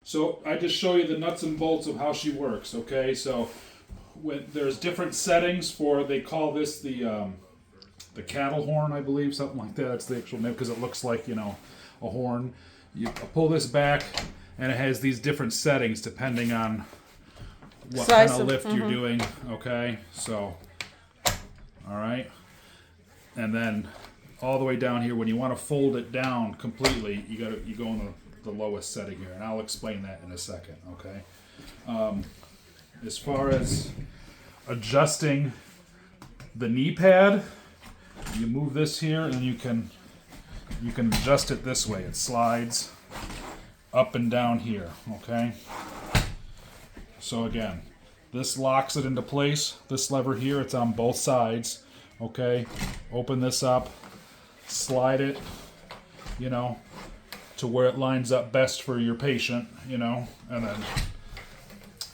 So I just show you the nuts and bolts of how she works, okay? So when there's different settings for, they call this the cattle horn, I believe, something like that. That's the actual name because it looks like, a horn. You pull this back and it has these different settings depending on what kind of lift you're doing, okay? So, all right. And then all the way down here, when you want to fold it down completely, you go in the lowest setting here, and I'll explain that in a second, okay? As far as adjusting the knee pad, you move this here, and you can adjust it this way. It slides up and down here, okay? So again, this locks it into place. This lever here, it's on both sides, okay? Open this up, slide it, to where it lines up best for your patient, and then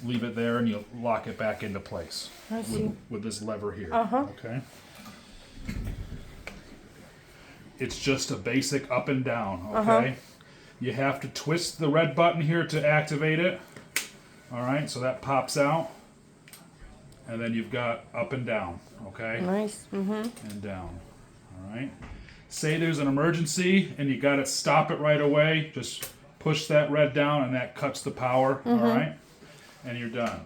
leave it there and you lock it back into place with this lever here, okay? It's just a basic up and down, okay? You have to twist the red button here to activate it, all right? So that pops out, and then you've got up and down, okay? Nice. And down, all right? Say there's an emergency and you got to stop it right away. Just push that red down and that cuts the power, all right? And you're done.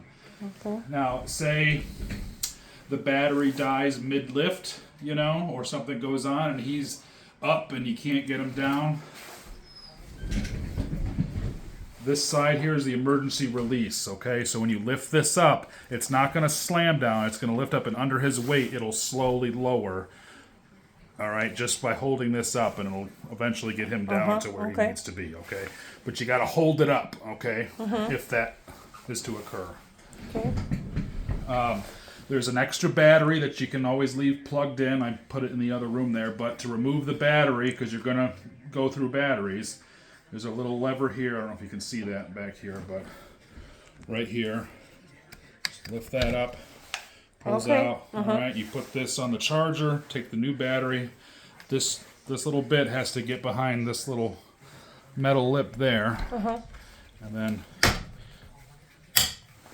Okay. Now, say the battery dies mid-lift, or something goes on and he's up and you can't get him down. This side here is the emergency release, okay? So when you lift this up, it's not going to slam down. It's going to lift up, and under his weight, it'll slowly lower. All right, just by holding this up, and it'll eventually get him down to where he needs to be, okay? But you got to hold it up, okay, if that is to occur. Okay. There's an extra battery that you can always leave plugged in. I put it in the other room there, but to remove the battery, because you're going to go through batteries, there's a little lever here. I don't know if you can see that back here, but right here. Just lift that up. Pulls out. All right, you put this on the charger, take the new battery. This little bit has to get behind this little metal lip there. And then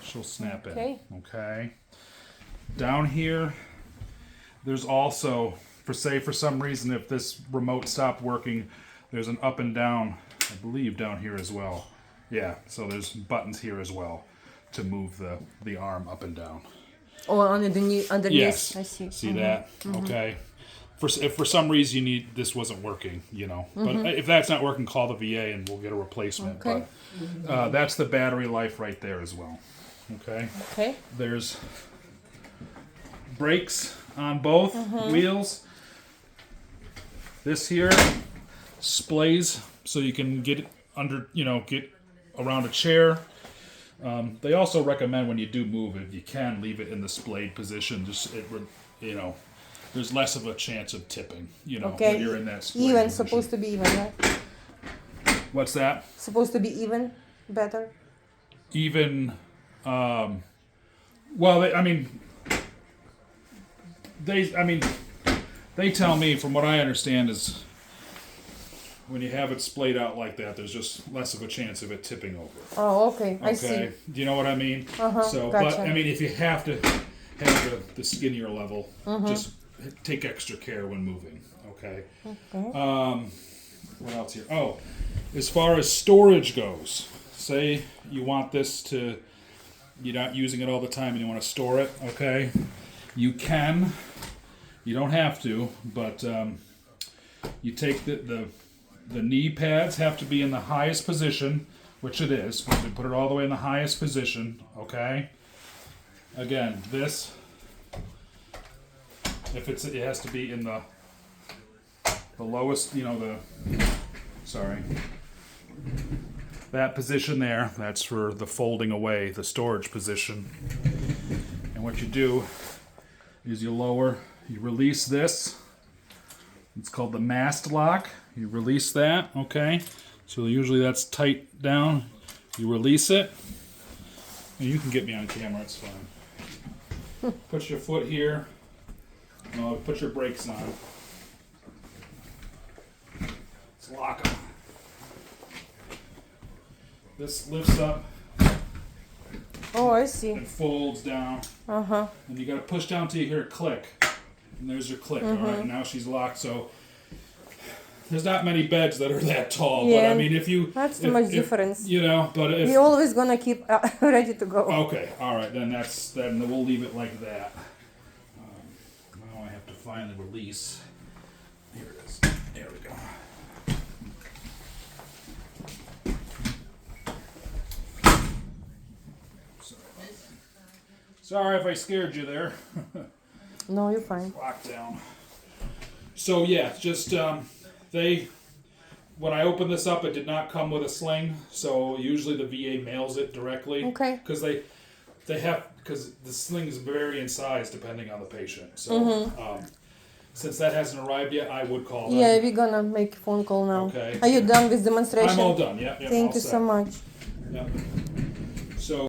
she'll snap in. Okay. Down here, there's also, for some reason, if this remote stopped working, there's an up and down, I believe, down here as well. Yeah, so there's buttons here as well to move the arm up and down. Oh, underneath. Yes. I see. See that? Okay. If for some reason this wasn't working, But if that's not working, call the VA and we'll get a replacement. Okay. But that's the battery life right there as well. Okay. Okay. There's brakes on both wheels. This here splays so you can get it under, get around a chair. They also recommend when you do move, if you can, leave it in the splayed position. There's less of a chance of tipping, when you're in that splayed Even, position. supposed to be even, right? What's that? Supposed to be even, better. Even, they tell me, from what I understand, is when you have it splayed out like that, there's just less of a chance of it tipping over. Oh, okay. I Okay, see. do you know what I mean? So, gotcha. but if you have to have the skinnier level, just take extra care when moving. Okay. What else here? Oh, as far as storage goes, say you want you're not using it all the time and you want to store it. Okay, you can. You don't have to, but you take the knee pads have to be in the highest position, which it is. We put it all the way in the highest position, okay? Again, it has to be in the lowest, that position there, that's for the folding away, the storage position. And what you do is you release this. It's called the mast lock. You release that, okay? So usually that's tight down. You release it. And you can get me on camera, it's fine. Put your foot here. Put your brakes on. Let's lock them. this lifts up Oh, I see. and folds down, Uh-huh. and you got to push down till you hear a click, and there's your click. All right, now she's locked. So there's not many beds that are that tall, but Yeah. I mean, if you That's too if- much if- difference. you know, but if We always gonna keep ready to go. okay, all right, then we'll leave it like that. Now I have to find the release. Here it is. There we go. Sorry if I scared you there. No, you're fine. Lockdown. So yeah, just when I opened this up, it did not come with a sling. So usually the VA mails it directly. Okay. Because because the slings vary in size depending on the patient. So since that hasn't arrived yet, I would call them. Yeah, we're gonna make a phone call now. Okay. Are you done with demonstration? I'm all done. Yep. Thank all you set. so much. Yep.